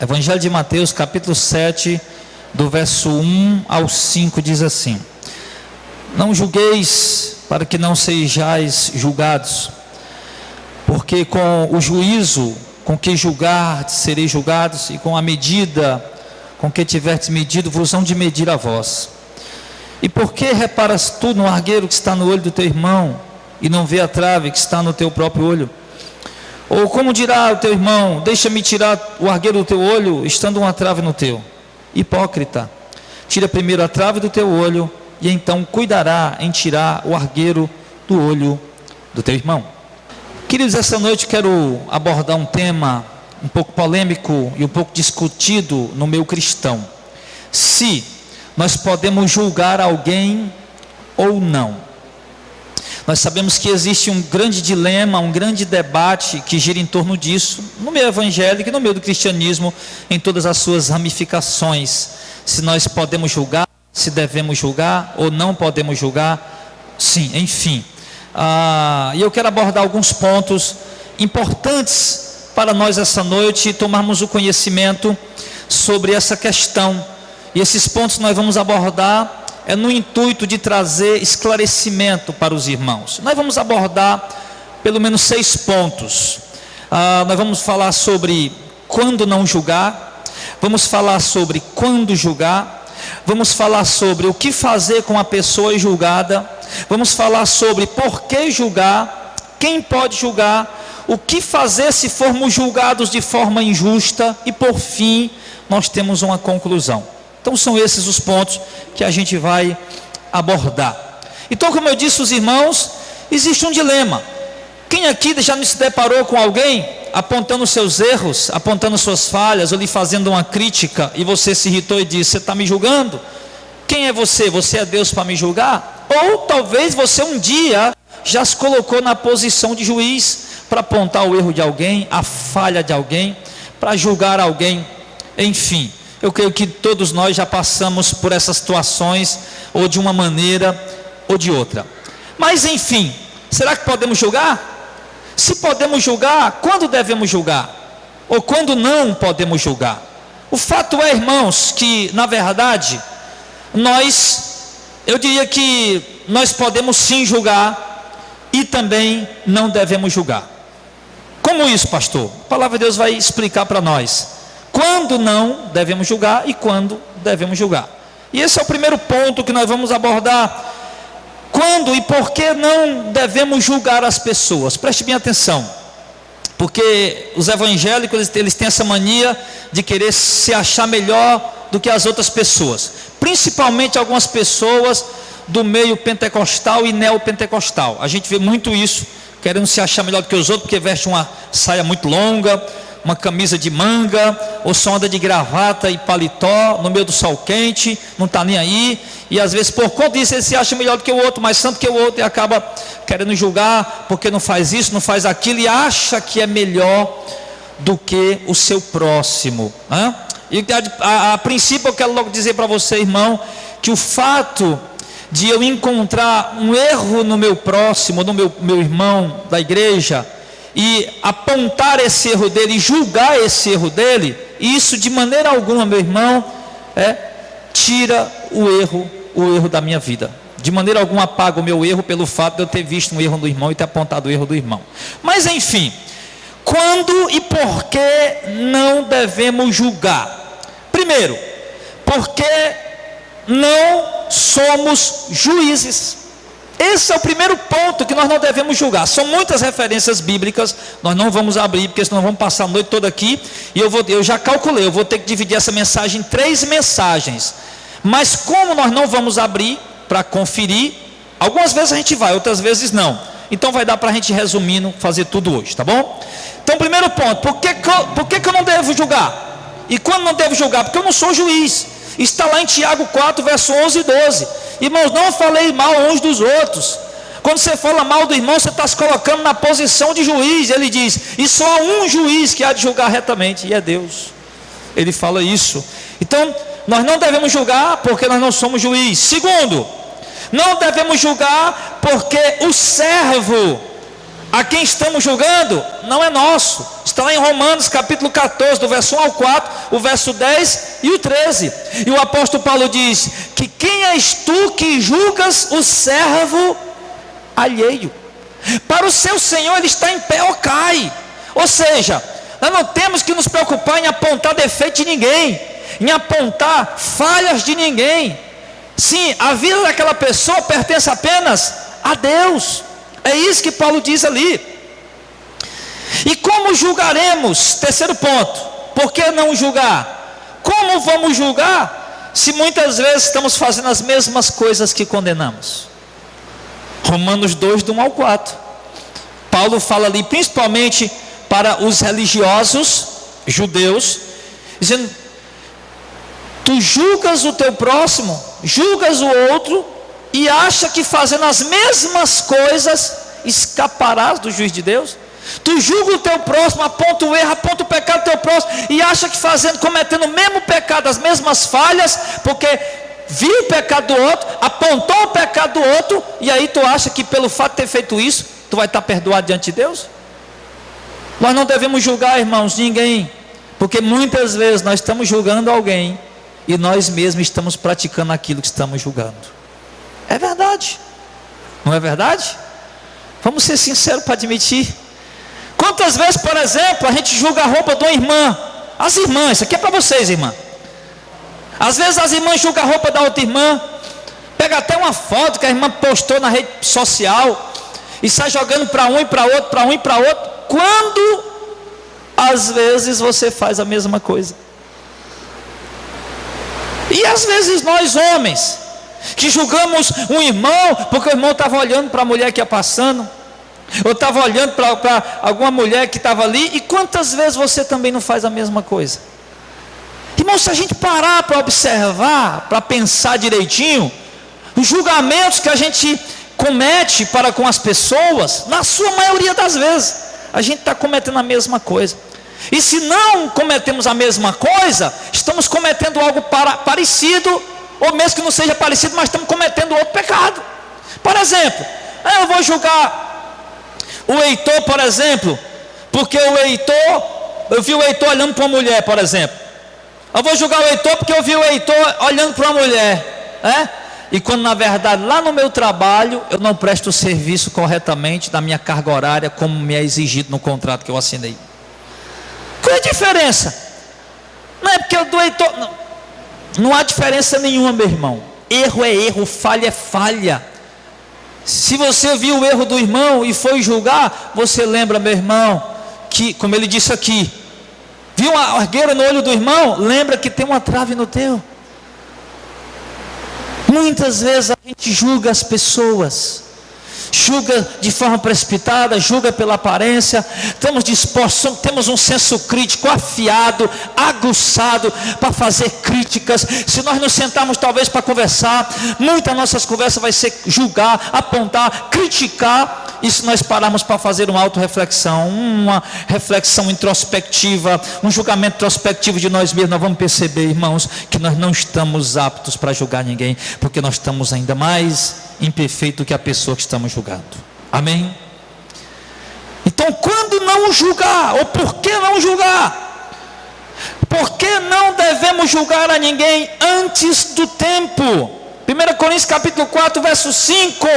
Evangelho de Mateus, capítulo 7, do verso 1 ao 5, diz assim: Não julgueis para que não sejais julgados, porque com o juízo com que julgardes sereis julgados, e com a medida com que tiverdes medido vos hão de medir a vós. E por que reparas tu no argueiro que está no olho do teu irmão, e não vê a trave que está no teu próprio olho? Ou como dirá o teu irmão: deixa-me tirar o argueiro do teu olho, estando uma trave no teu? Hipócrita, tira primeiro a trave do teu olho, e então cuidará em tirar o argueiro do olho do teu irmão. Queridos, essa noite quero abordar um tema um pouco polêmico e um pouco discutido no meio cristão: se nós podemos julgar alguém ou não. Nós sabemos que existe um grande dilema, um grande debate que gira em torno disso, no meio evangélico e no meio do cristianismo, em todas as suas ramificações. Se nós podemos julgar, se devemos julgar ou não podemos julgar, sim, enfim. E eu quero abordar alguns pontos importantes para nós essa noite, tomarmos o conhecimento sobre essa questão. E esses pontos nós vamos abordar no intuito de trazer esclarecimento para os irmãos. Nós vamos abordar pelo menos 6 pontos. Nós vamos falar sobre quando não julgar, vamos falar sobre quando julgar, vamos falar sobre o que fazer com a pessoa julgada, vamos falar sobre por que julgar, quem pode julgar, o que fazer se formos julgados de forma injusta, e por fim nós temos uma conclusão. Então são esses os pontos que a gente vai abordar. Então, como eu disse aos irmãos, existe um dilema. Quem aqui já não se deparou com alguém apontando seus erros, apontando suas falhas, ou lhe fazendo uma crítica, e você se irritou e disse: você está me julgando? Quem é você? Você é Deus para me julgar? Ou talvez você um dia já se colocou na posição de juiz para apontar o erro de alguém, a falha de alguém, para julgar alguém, enfim. Eu creio que todos nós já passamos por essas situações, ou de uma maneira ou de outra. Mas enfim, será que podemos julgar? Se podemos julgar, quando devemos julgar? Ou quando não podemos julgar? O fato é, irmãos, que na verdade, eu diria que nós podemos sim julgar, e também não devemos julgar. Como isso, pastor? A palavra de Deus vai explicar para nós quando não devemos julgar e quando devemos julgar. E esse é o primeiro ponto que nós vamos abordar: quando e por que não devemos julgar as pessoas. Preste bem atenção, porque os evangélicos eles têm essa mania de querer se achar melhor do que as outras pessoas, principalmente algumas pessoas do meio pentecostal e neopentecostal. A gente vê muito isso, querendo se achar melhor do que os outros, porque veste uma saia muito longa, uma camisa de manga, ou só anda de gravata e paletó no meio do sol quente, não está nem aí, e às vezes por conta disso ele se acha melhor do que o outro, mais santo que o outro, e acaba querendo julgar porque não faz isso, não faz aquilo, e acha que é melhor do que o seu próximo. E a princípio eu quero logo dizer para você, irmão, que o fato de eu encontrar um erro no meu próximo, no meu irmão da igreja, e apontar esse erro dele, e julgar esse erro dele, isso de maneira alguma, meu irmão, tira o erro da minha vida. De maneira alguma apaga o meu erro pelo fato de eu ter visto um erro do irmão e ter apontado o erro do irmão. Mas enfim, quando e por que não devemos julgar? Primeiro, porque não somos juízes. Esse é o primeiro ponto que nós não devemos julgar. São muitas referências bíblicas, nós não vamos abrir, porque senão vamos passar a noite toda aqui, e eu já calculei, eu vou ter que dividir essa mensagem em 3 mensagens, mas como nós não vamos abrir para conferir, algumas vezes a gente vai, outras vezes não, então vai dar para a gente, resumindo, fazer tudo hoje, tá bom? Então, primeiro ponto, por que eu não devo julgar? E quando não devo julgar? Porque eu não sou juiz. Está lá em Tiago 4, verso 11 e 12. Irmãos, não falei mal uns dos outros. Quando você fala mal do irmão, você está se colocando na posição de juiz. Ele diz: e só há um juiz que há de julgar retamente, e é Deus. Ele fala isso. Então, nós não devemos julgar porque nós não somos juiz. Segundo, não devemos julgar porque o servo a quem estamos julgando não é nosso. Está lá em Romanos capítulo 14, do verso 1 ao 4, o verso 10 e o 13. E o apóstolo Paulo diz que quem és tu que julgas o servo alheio? Para o seu Senhor ele está em pé ou cai. Ou seja, nós não temos que nos preocupar em apontar defeito de ninguém, em apontar falhas de ninguém. Sim, a vida daquela pessoa pertence apenas a Deus. É isso que Paulo diz ali. E como julgaremos? Terceiro ponto, por que não julgar? Como vamos julgar se muitas vezes estamos fazendo as mesmas coisas que condenamos? Romanos 2, do 1 ao 4. Paulo fala ali principalmente para os religiosos judeus, dizendo: tu julgas o teu próximo, julgas o outro, e acha que fazendo as mesmas coisas escaparás do juiz de Deus? Tu julga o teu próximo, aponta o erro, aponta o pecado do teu próximo, e acha que cometendo o mesmo pecado, as mesmas falhas, porque viu o pecado do outro, apontou o pecado do outro, e aí tu acha que pelo fato de ter feito isso, tu vai estar perdoado diante de Deus? Nós não devemos julgar, irmãos, ninguém, porque muitas vezes nós estamos julgando alguém, e nós mesmos estamos praticando aquilo que estamos julgando. É verdade, não é verdade? Vamos ser sinceros para admitir. Quantas vezes, por exemplo, a gente julga a roupa de uma irmã? As irmãs, isso aqui é para vocês, irmã. Às vezes as irmãs julgam a roupa da outra irmã, pega até uma foto que a irmã postou na rede social, e sai jogando para um e para outro, para um e para outro, quando às vezes você faz a mesma coisa. E às vezes nós homens, que julgamos um irmão, porque o irmão estava olhando para a mulher que ia passando, ou estava olhando para alguma mulher que estava ali, e quantas vezes você também não faz a mesma coisa? Irmão, se a gente parar para observar, para pensar direitinho, os julgamentos que a gente comete para com as pessoas, na sua maioria das vezes, a gente está cometendo a mesma coisa. E se não cometemos a mesma coisa, estamos cometendo algo parecido, ou mesmo que não seja parecido, mas estamos cometendo outro pecado. Por exemplo, eu vou julgar o Heitor, por exemplo, porque eu vi o Heitor olhando para uma mulher, por exemplo. Eu vou julgar o Heitor porque eu vi o Heitor olhando para uma mulher, e quando na verdade lá no meu trabalho eu não presto o serviço corretamente da minha carga horária como me é exigido no contrato que eu assinei. Qual é a diferença? Não é porque eu do Heitor, não há diferença nenhuma, meu irmão. Erro é erro, falha é falha. Se você viu o erro do irmão e foi julgar, você lembra, meu irmão, que, como ele disse aqui, viu uma argueira no olho do irmão, lembra que tem uma trave no teu. Muitas vezes a gente julga as pessoas, julga de forma precipitada, julga pela aparência. Estamos dispostos, temos um senso crítico afiado, aguçado para fazer críticas. Se nós nos sentarmos talvez para conversar, muitas nossas conversas vai ser julgar, apontar, criticar. E se nós pararmos para fazer uma autorreflexão, uma reflexão introspectiva, um julgamento introspectivo de nós mesmos, nós vamos perceber, irmãos, que nós não estamos aptos para julgar ninguém, porque nós estamos ainda mais imperfeito que a pessoa que estamos julgando. Amém? Então, quando não julgar, ou por que não julgar? Por que não devemos julgar a ninguém antes do tempo? 1 Coríntios capítulo 4, verso 5,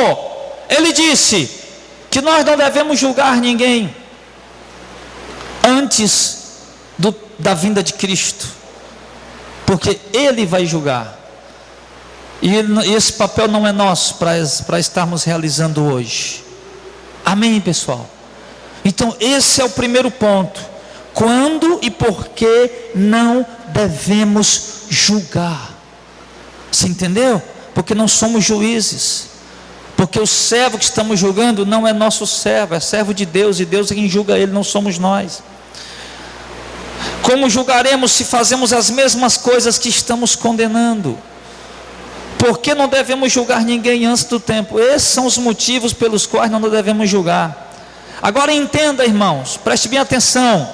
ele disse que nós não devemos julgar ninguém antes da vinda de Cristo, porque Ele vai julgar. E esse papel não é nosso para estarmos realizando hoje. Amém, pessoal? Então esse é o primeiro ponto. Quando e por que não devemos julgar? Você entendeu? Porque não somos juízes. Porque o servo que estamos julgando não é nosso servo, é servo de Deus, e Deus é quem julga ele, não somos nós. Como julgaremos se fazemos as mesmas coisas que estamos condenando? Por que não devemos julgar ninguém antes do tempo? Esses são os motivos pelos quais não devemos julgar. Agora entenda, irmãos, preste bem atenção.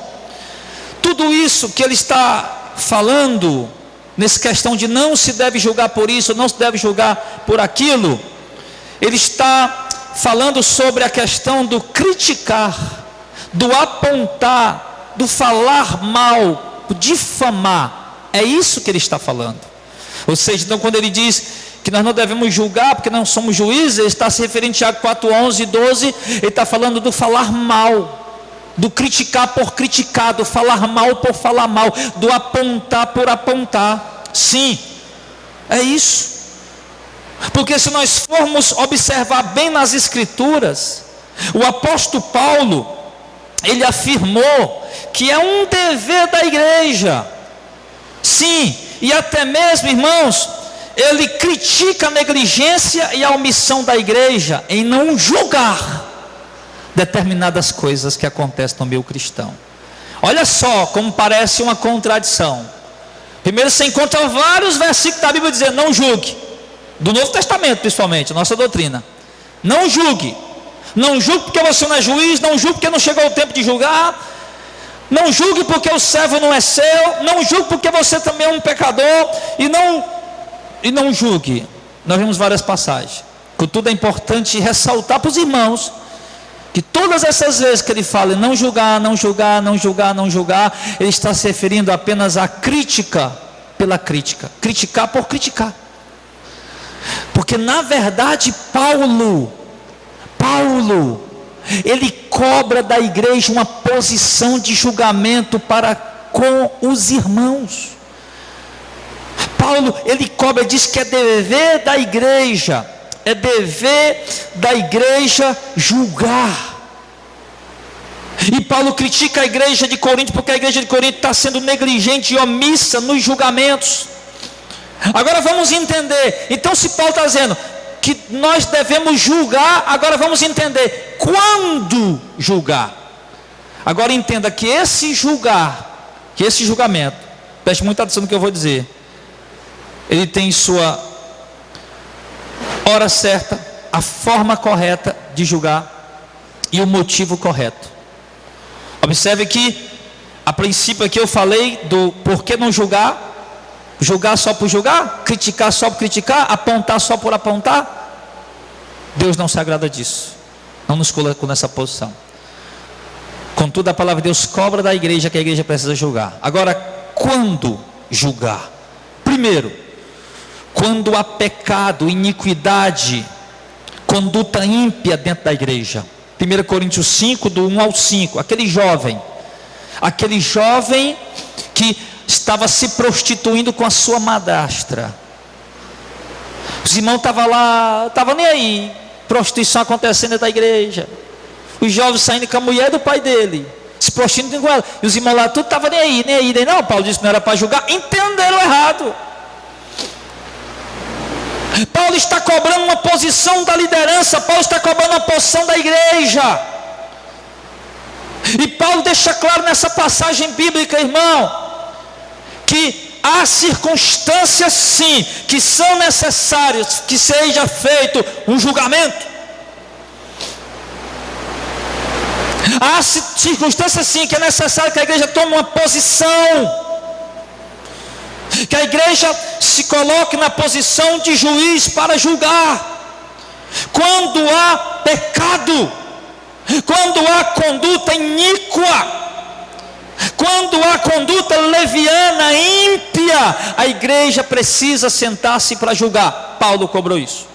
Tudo isso que ele está falando, nessa questão de não se deve julgar por isso, não se deve julgar por aquilo, ele está falando sobre a questão do criticar, do apontar, do falar mal, do difamar. É isso que ele está falando. Ou seja, então quando ele diz que nós não devemos julgar porque não somos juízes, ele está se referindo a Tiago 4, 11 e 12, ele está falando do falar mal, do criticar por criticar, do falar mal por falar mal, do apontar por apontar. Sim, é isso. Porque se nós formos observar bem nas Escrituras, o apóstolo Paulo, ele afirmou que é um dever da igreja. Sim, e até mesmo, irmãos, ele critica a negligência e a omissão da igreja em não julgar determinadas coisas que acontecem no meio cristão. Olha só como parece uma contradição. Primeiro você encontra vários versículos da Bíblia dizendo não julgue, do Novo Testamento principalmente, nossa doutrina. Não julgue. Não julgue porque você não é juiz, não julgue porque não chegou o tempo de julgar, não julgue porque o servo não é seu, não julgue porque você também é um pecador, e não julgue. Nós vemos várias passagens. Contudo, é importante ressaltar para os irmãos que todas essas vezes que ele fala em não julgar, não julgar, não julgar, não julgar, ele está se referindo apenas à crítica pela crítica, criticar por criticar. Porque na verdade Paulo, ele cobra da igreja uma posição de julgamento para com os irmãos. Paulo, ele cobra, diz que é dever da igreja julgar. E Paulo critica a igreja de Corinto, porque a igreja de Corinto está sendo negligente e omissa nos julgamentos. Agora vamos entender, então se Paulo está dizendo que nós devemos julgar, agora vamos entender quando julgar. Agora entenda que esse julgamento, preste muita atenção no que eu vou dizer, ele tem sua hora certa, a forma correta de julgar e o motivo correto. Observe que a princípio aqui eu falei do porquê não julgar. Julgar só por julgar, criticar só por criticar, apontar só por apontar. Deus não se agrada disso, não nos colocou nessa posição. Contudo, a palavra de Deus cobra da igreja que a igreja precisa julgar. Agora, quando julgar? Primeiro, quando há pecado, iniquidade, conduta ímpia dentro da igreja. 1 Coríntios 5, do 1 ao 5, aquele jovem que estava se prostituindo com a sua madrastra. Os irmãos estavam lá, estavam nem aí, prostituição acontecendo dentro da igreja, os jovens saindo com a mulher do pai dele, se prostituindo com ela, e os irmãos lá, tudo estava nem aí, não. Paulo disse que não era para julgar, entenderam errado. Paulo está cobrando uma posição da liderança, Paulo está cobrando uma posição da igreja, e Paulo deixa claro nessa passagem bíblica, irmão, que há circunstâncias sim, que são necessárias que seja feito um julgamento. Há circunstâncias sim que é necessário que a igreja tome uma posição, que a igreja se coloque na posição de juiz para julgar. Quando há pecado, quando há conduta iníqua, quando há conduta leviana, ímpia, a igreja precisa sentar-se para julgar. Paulo cobrou isso.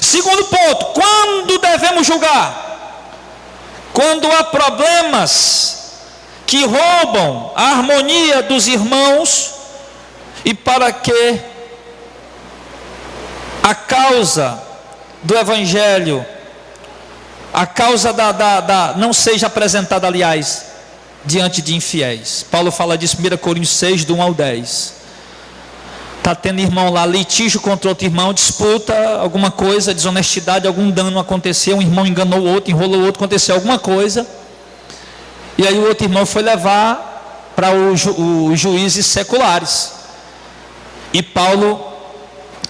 Segundo ponto, quando devemos julgar? Quando há problemas que roubam a harmonia dos irmãos, e para que a causa do evangelho, a causa não seja apresentada, aliás, diante de infiéis. Paulo fala disso em 1 Coríntios 6, do 1 ao 10. Está tendo irmão lá, litígio contra outro irmão, disputa, alguma coisa, desonestidade, algum dano aconteceu, um irmão enganou o outro, enrolou o outro, aconteceu alguma coisa, e aí o outro irmão foi levar para os juízes seculares, e Paulo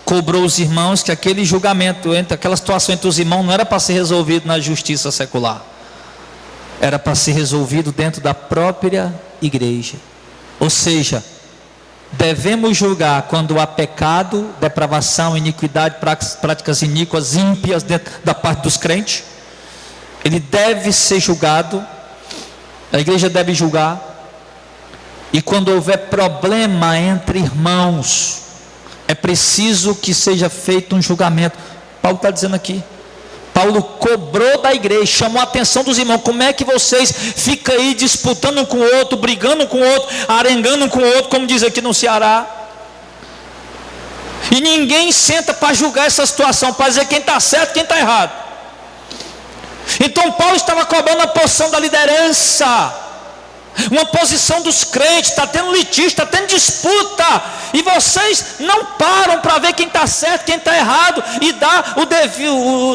cobrou os irmãos que aquele julgamento, aquela situação entre os irmãos não era para ser resolvido na justiça secular, era para ser resolvido dentro da própria igreja. Ou seja, Devemos julgar quando há pecado, depravação, iniquidade, práticas iníquas, ímpias dentro da parte dos crentes. Ele deve ser julgado, a igreja deve julgar. E quando houver problema entre irmãos, é preciso que seja feito um julgamento. Paulo está dizendo aqui, Paulo cobrou da igreja, chamou a atenção dos irmãos. Como é que vocês ficam aí disputando um com o outro, brigando um com o outro, arengando um com o outro, como diz aqui no Ceará? E ninguém senta para julgar essa situação, para dizer quem está certo e quem está errado. Então Paulo estava cobrando a posição da liderança, uma posição dos crentes. Está tendo litígio, está tendo disputa, e vocês não param para ver quem está certo, quem está errado, e dar o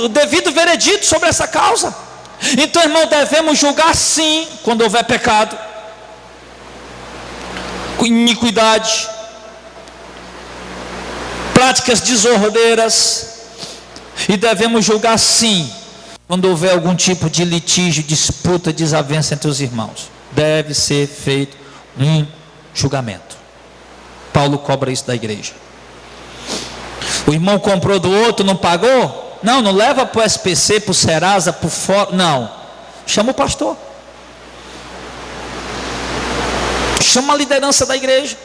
devido veredito sobre essa causa. Então, irmão, devemos julgar sim, quando houver pecado, iniquidade, práticas desordeiras, e devemos julgar sim, quando houver algum tipo de litígio, disputa, desavença entre os irmãos. Deve ser feito um julgamento. Paulo cobra isso da igreja. O irmão comprou do outro, não pagou? Não leva para o SPC, para o Serasa, para o Fórum, não. Chama o pastor. Chama a liderança da igreja.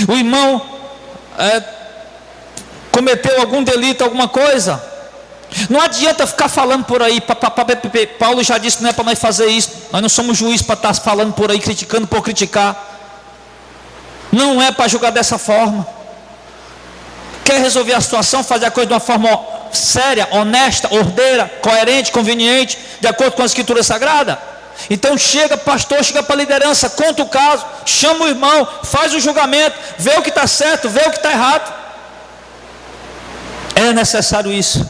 O irmão cometeu algum delito, alguma coisa, não adianta ficar falando por aí. Paulo já disse que não é para nós fazer isso. Nós não somos juízes para estar falando por aí, criticando por criticar. Não é para julgar dessa forma. Quer resolver a situação, fazer a coisa de uma forma séria, honesta, ordeira, coerente, conveniente, de acordo com a Escritura Sagrada? Então chega pastor, chega para a liderança, conta o caso, chama o irmão, faz o julgamento, vê o que está certo, vê o que está errado. É necessário isso.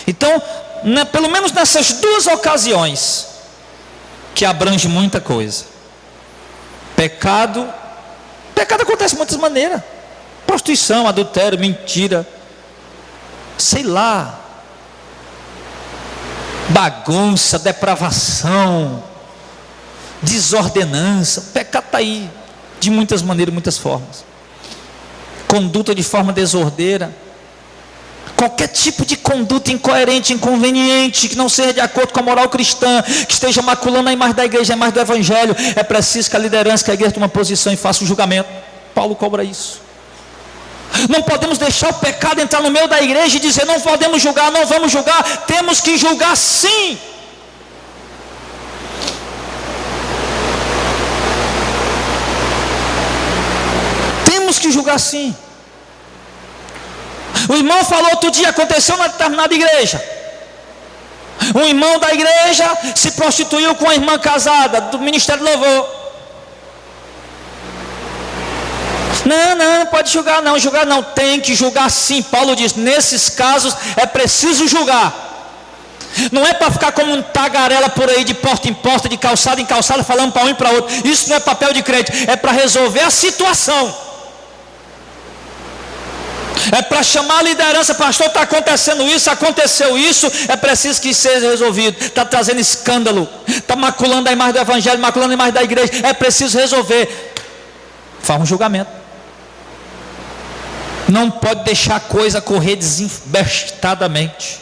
Então, pelo menos nessas duas ocasiões, que abrange muita coisa. Pecado acontece de muitas maneiras. Prostituição, adultério, mentira, sei lá, bagunça, depravação, desordenança. O pecado está aí, de muitas maneiras, muitas formas. Conduta de forma desordeira. Qualquer tipo de conduta incoerente, inconveniente, que não seja de acordo com a moral cristã, que esteja maculando a imagem da igreja, a imagem do evangelho, é preciso que a liderança, que a igreja tome uma posição e faça o julgamento. Paulo cobra isso. Não podemos deixar o pecado entrar no meio da igreja e dizer não podemos julgar, não vamos julgar. Temos que julgar sim. Temos que julgar sim. O irmão falou outro dia, aconteceu na determinada igreja. Um irmão da igreja se prostituiu com uma irmã casada do Ministério do Louvor. Não pode julgar não, tem que julgar sim. Paulo diz, nesses casos é preciso julgar. Não é para ficar como um tagarela por aí, de porta em porta, de calçada em calçada, falando para um e para outro. Isso não é papel de crente, é para resolver a situação. É para chamar a liderança, pastor, está acontecendo isso, aconteceu isso, é preciso que seja resolvido. Está trazendo escândalo, está maculando a imagem do evangelho, maculando a imagem da igreja, é preciso resolver. Faz um julgamento. Não pode deixar a coisa correr desembestadamente.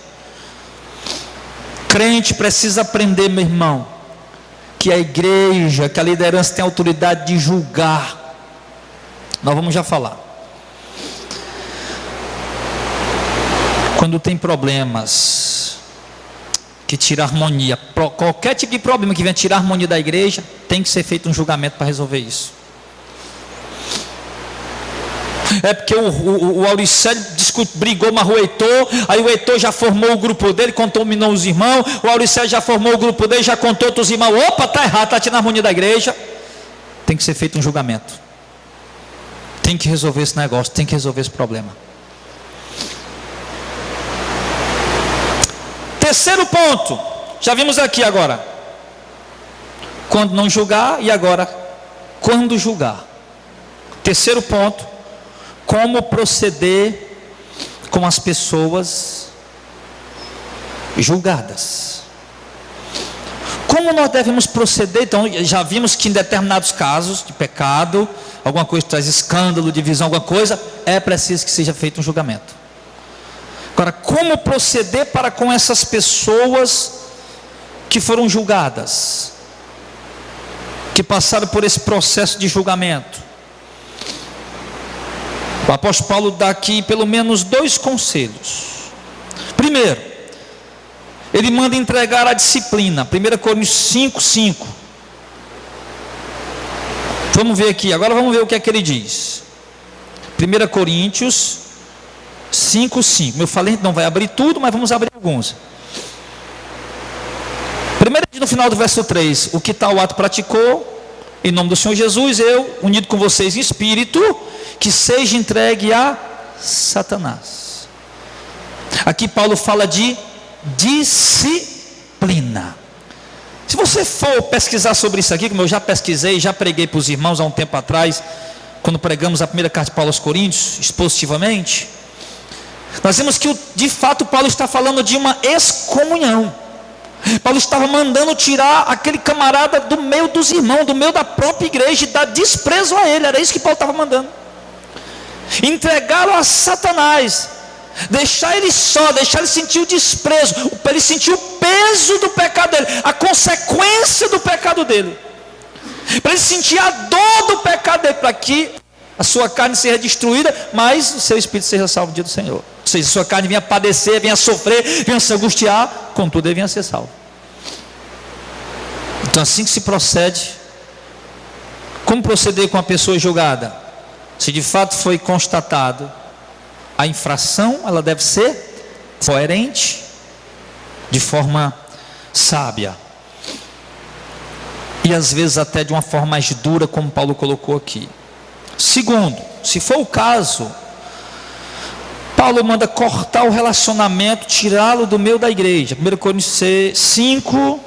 Crente precisa aprender, meu irmão, que a igreja, que a liderança tem autoridade de julgar. Nós vamos já falar. Quando tem problemas que tira a harmonia, qualquer tipo de problema que venha tirar a harmonia da igreja, tem que ser feito um julgamento para resolver isso. É porque o Auricélio brigou, mas o Heitor, aí o Heitor já formou o grupo dele, contaminou os irmãos, o Auricélio já formou o grupo dele, já contou outros irmãos, opa, está errado, está tirando a harmonia da igreja. Tem que ser feito um julgamento. Tem que resolver esse negócio, tem que resolver esse problema. Terceiro ponto, já vimos aqui agora, quando não julgar, e agora, quando julgar. Terceiro ponto, como proceder com as pessoas julgadas. Como nós devemos proceder? Então, já vimos que em determinados casos de pecado, alguma coisa que traz escândalo, divisão, alguma coisa, é preciso que seja feito um julgamento. Agora, como proceder para com essas pessoas que foram julgadas, que passaram por esse processo de julgamento? O apóstolo Paulo dá aqui pelo menos 2 conselhos. Primeiro, ele manda entregar a disciplina. 1 Coríntios 5:5. Vamos ver aqui, agora vamos ver o que é que ele diz. 1 Coríntios 5:5. Eu falei, não vai abrir tudo, mas vamos abrir alguns. Primeiro, no final do verso 3: o que tal ato praticou, em nome do Senhor Jesus, eu, unido com vocês em espírito, que seja entregue a Satanás. Aqui Paulo fala de disciplina. Se você for pesquisar sobre isso aqui, como eu já pesquisei, já preguei para os irmãos há um tempo atrás, quando pregamos a primeira carta de Paulo aos Coríntios, expositivamente, nós vemos que de fato Paulo está falando de uma excomunhão. Paulo estava mandando tirar aquele camarada do meio dos irmãos, do meio da própria igreja, e dar desprezo a ele. Era isso que Paulo estava mandando. Entregá-lo a Satanás, deixar ele só, deixar ele sentir o desprezo, para ele sentir o peso do pecado dele, a consequência do pecado dele, para ele sentir a dor do pecado dele, para que a sua carne seja destruída, mas o seu espírito seja salvo no dia do Senhor. Ou seja, a sua carne venha padecer, venha sofrer, venha se angustiar, contudo ele venha ser salvo. Então, assim que se procede. Como proceder com a pessoa julgada? Se de fato foi constatado a infração, ela deve ser coerente, de forma sábia, e às vezes até de uma forma mais dura, como Paulo colocou aqui. Segundo, se for o caso, Paulo manda cortar o relacionamento, tirá-lo do meio da igreja. 1 Coríntios 5,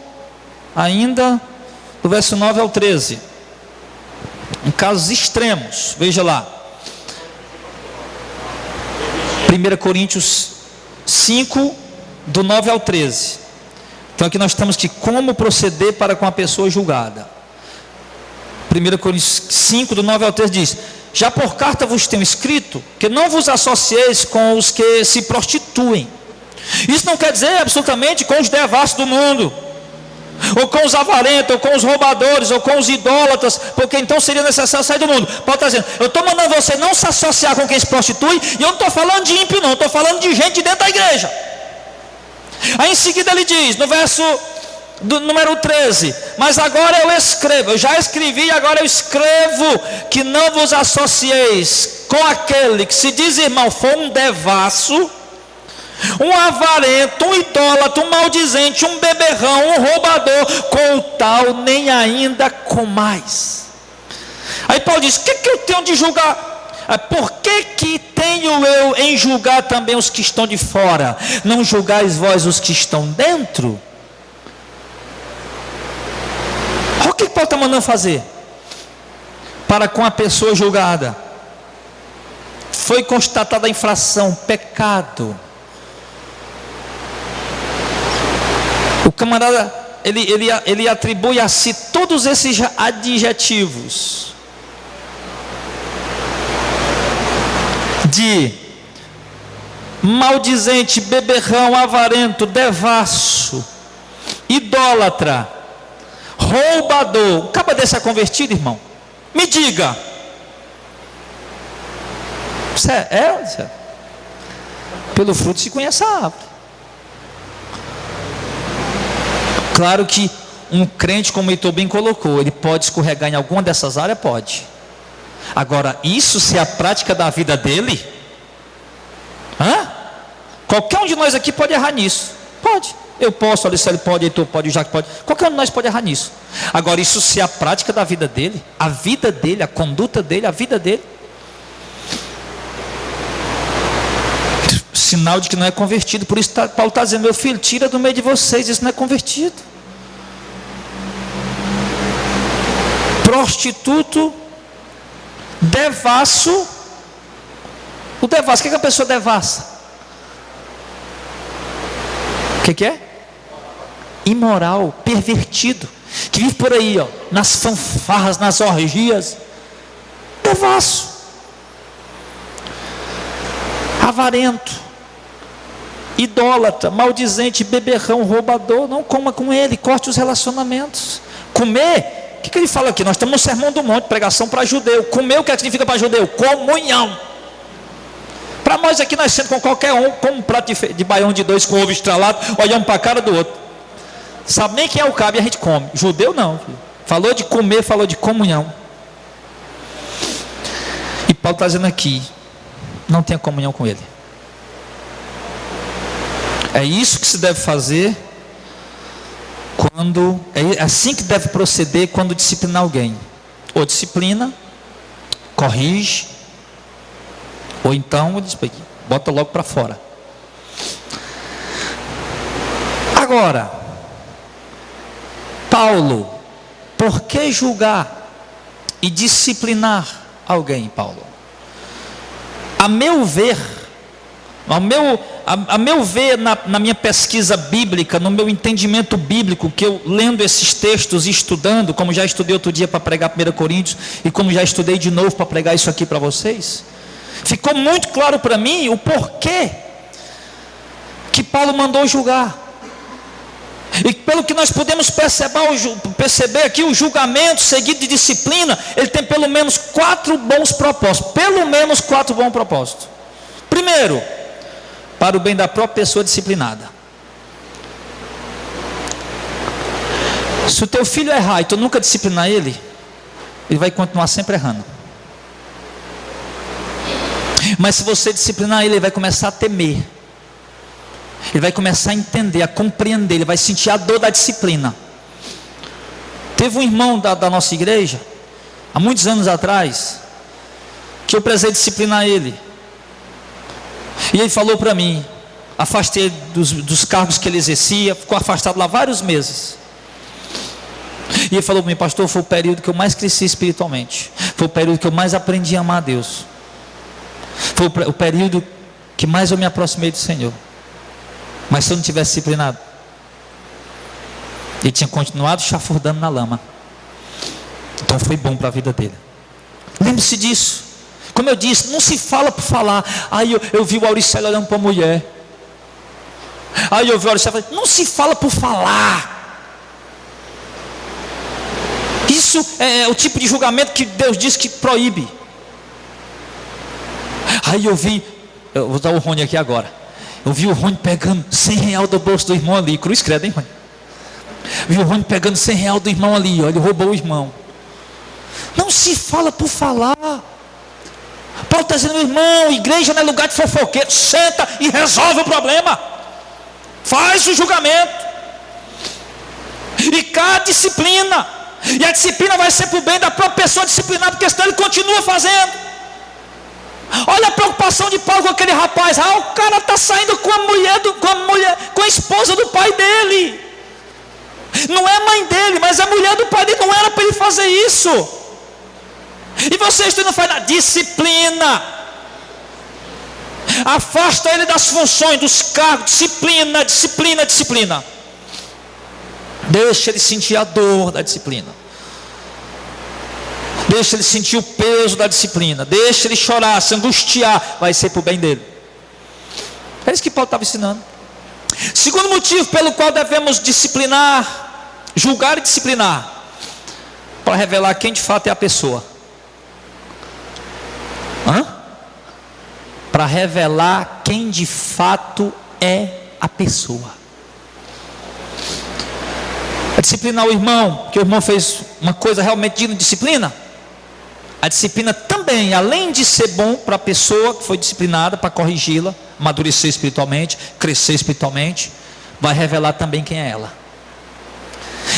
ainda do verso 9 ao 13. Em casos extremos, veja lá, 1 Coríntios 5, do 9 ao 13. Então aqui nós estamos que como proceder para com a pessoa julgada. 1 Coríntios 5, do 9 ao 13 diz: já por carta vos tenho escrito que não vos associeis com os que se prostituem. Isso não quer dizer absolutamente com os devassos do mundo, ou com os avarentos, ou com os roubadores, ou com os idólatras, porque então seria necessário sair do mundo. Paulo está dizendo, eu estou mandando você não se associar com quem se prostitui, e eu não estou falando de ímpio não, estou falando de gente dentro da igreja. Aí em seguida ele diz, no verso do número 13, mas agora eu escrevo, eu já escrevi e agora eu escrevo, que não vos associeis com aquele que se diz irmão, for um devasso, um avarento, um idólatra, um maldizente, um beberrão, um roubador, com o tal nem ainda comais. Aí Paulo diz, o que eu tenho de julgar? Por que tenho eu em julgar também os que estão de fora? Não julgais vós os que estão dentro? O que Paulo está mandando fazer? Para com a pessoa julgada, foi constatada a infração, pecado. O camarada, ele atribui a si todos esses adjetivos de maldizente, beberrão, avarento, devasso, idólatra, roubador. Acaba de ser convertido, irmão? Me diga. Pelo fruto se conhece a árvore. Claro que um crente, como o Heitor bem colocou, ele pode escorregar em alguma dessas áreas? Pode. Agora, isso se é a prática da vida dele? Qualquer um de nós aqui pode errar nisso. Pode. Eu posso, a Alice pode, Heitor pode, o Jacques pode. Qualquer um de nós pode errar nisso. Agora, isso se é a prática da vida dele, a vida dele, a conduta dele, a vida dele, sinal de que não é convertido. Por isso Paulo está dizendo, meu filho, tira do meio de vocês, isso não é convertido. Prostituto, devasso. O devasso, o que a pessoa devassa? O que é? imoral, pervertido, que vive por aí, ó, nas fanfarras, nas orgias, devasso, avarento, idólatra, maldizente, beberrão, roubador. Não coma com ele, corte os relacionamentos. Comer, o que ele fala aqui? Nós estamos no Sermão do Monte, pregação para judeu. Comer, o que significa para judeu? Comunhão. Para nós aqui, nós sentamos com qualquer um, como um prato de baião de 2 com ovo estralado, olhamos para a cara do outro, sabe nem quem é o cabo e a gente come. Judeu não, filho. Falou de comer, falou de comunhão. E Paulo está dizendo aqui, não tenha comunhão com ele. É isso que se deve fazer quando, é assim que deve proceder quando disciplinar alguém. Ou disciplina, corrige, ou então bota logo para fora. Agora, Paulo, por que julgar e disciplinar alguém, Paulo? A meu ver, na minha pesquisa bíblica, no meu entendimento bíblico, que eu lendo esses textos e estudando, como já estudei outro dia para pregar 1 Coríntios, e como já estudei de novo para pregar isso aqui para vocês, ficou muito claro para mim o porquê que Paulo mandou julgar. E pelo que nós podemos perceber aqui, o julgamento seguido de disciplina, ele tem pelo menos 4 bons propósitos. Pelo menos 4 bons propósitos. Primeiro, para o bem da própria pessoa disciplinada. Se o teu filho errar e tu nunca disciplinar ele vai continuar sempre errando. Mas se você disciplinar ele vai começar a temer. Ele vai começar a entender, a compreender, ele vai sentir a dor da disciplina. Teve um irmão da nossa igreja, há muitos anos atrás, que eu precisei disciplinar ele. E ele falou para mim, afastei dos cargos que ele exercia, ficou afastado lá vários meses. E ele falou para mim, pastor, foi o período que eu mais cresci espiritualmente. Foi o período que eu mais aprendi a amar a Deus. Foi o período que mais eu me aproximei do Senhor. Mas se eu não tivesse disciplinado, ele tinha continuado chafurdando na lama. Então foi bom para a vida dele. Lembre-se disso. Como eu disse, não se fala por falar. Aí eu vi o Auricélio olhando para a mulher. Aí eu vi o Auricélio falando, não se fala por falar. Isso é o tipo de julgamento que Deus diz que proíbe. Aí eu vou dar o Rony aqui agora. Eu vi o Rony pegando R$100 do bolso do irmão ali. Cruz credo, hein, Rony? Vi o Rony pegando R$100 do irmão ali. Ó, ele roubou o irmão. Não se fala por falar. Paulo está dizendo, irmão, igreja não é lugar de fofoqueiro. Senta e resolve o problema. Faz o julgamento. E cá a disciplina. E a disciplina vai ser para o bem da própria pessoa disciplinada, porque senão ele continua fazendo. Olha a preocupação de Paulo com aquele rapaz. O cara está saindo com a esposa do pai dele. Não é a mãe dele, mas a mulher do pai dele. Não era para ele fazer isso. E vocês não fazem nada. Disciplina. Afasta ele das funções, dos cargos. Disciplina. Deixa ele sentir a dor da disciplina. Deixa ele sentir o peso da disciplina. Deixa ele chorar, se angustiar. Vai ser para o bem dele. É isso que Paulo estava ensinando. Segundo motivo pelo qual devemos disciplinar, julgar e disciplinar, para revelar quem de fato é a pessoa. Para revelar quem de fato é a pessoa. A disciplinar o irmão, que o irmão fez uma coisa realmente digna de disciplina. A disciplina também, além de ser bom para a pessoa que foi disciplinada, para corrigi-la, amadurecer espiritualmente, crescer espiritualmente, vai revelar também quem é ela.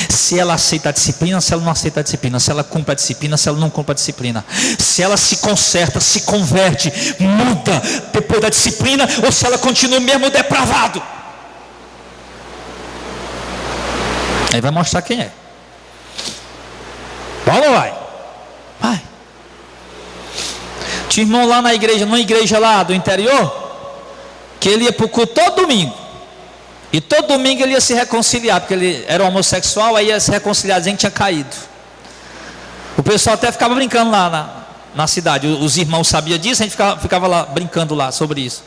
Se ela aceita a disciplina, se ela não aceita a disciplina, se ela cumpre a disciplina, se ela não cumpre a disciplina, se ela se conserta, se converte, muda depois da disciplina, ou se ela continua mesmo depravado. Aí vai mostrar quem é. Vamos, vai. Tinha um irmão lá na igreja, numa igreja lá do interior, que ele ia para o culto todo domingo. E todo domingo ele ia se reconciliar, porque ele era homossexual, aí ia se reconciliar, dizendo que tinha caído. O pessoal até ficava brincando lá na cidade. Os irmãos sabiam disso, a gente ficava lá brincando lá sobre isso.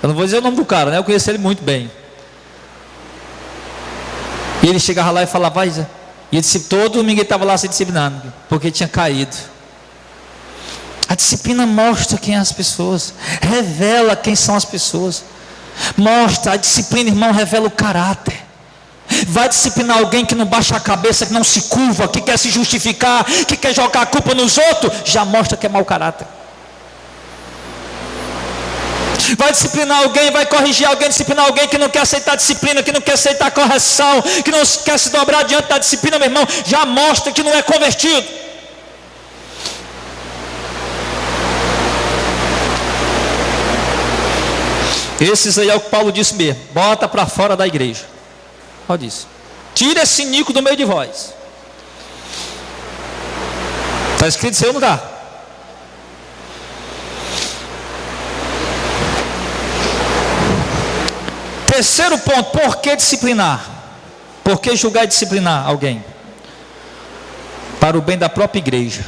Eu não vou dizer o nome do cara, né? Eu conheci ele muito bem. E ele chegava lá e falava, e ele, todo domingo ele estava lá se disciplinando, porque tinha caído. A disciplina mostra quem é as pessoas, revela quem são as pessoas. Mostra, a disciplina, irmão, revela o caráter. Vai disciplinar alguém que não baixa a cabeça, que não se curva, que quer se justificar, que quer jogar a culpa nos outros, já mostra que é mau caráter. Vai disciplinar alguém, vai corrigir alguém, disciplinar alguém que não quer aceitar a disciplina, que não quer aceitar a correção, que não quer se dobrar diante da disciplina, meu irmão, já mostra que não é convertido. Esses aí é o que Paulo disse mesmo, bota para fora da igreja. Paulo disse, tira esse nico do meio de vós. Está escrito isso aí ou não está? Terceiro ponto, por que disciplinar? Por que julgar e disciplinar alguém? Para o bem da própria igreja.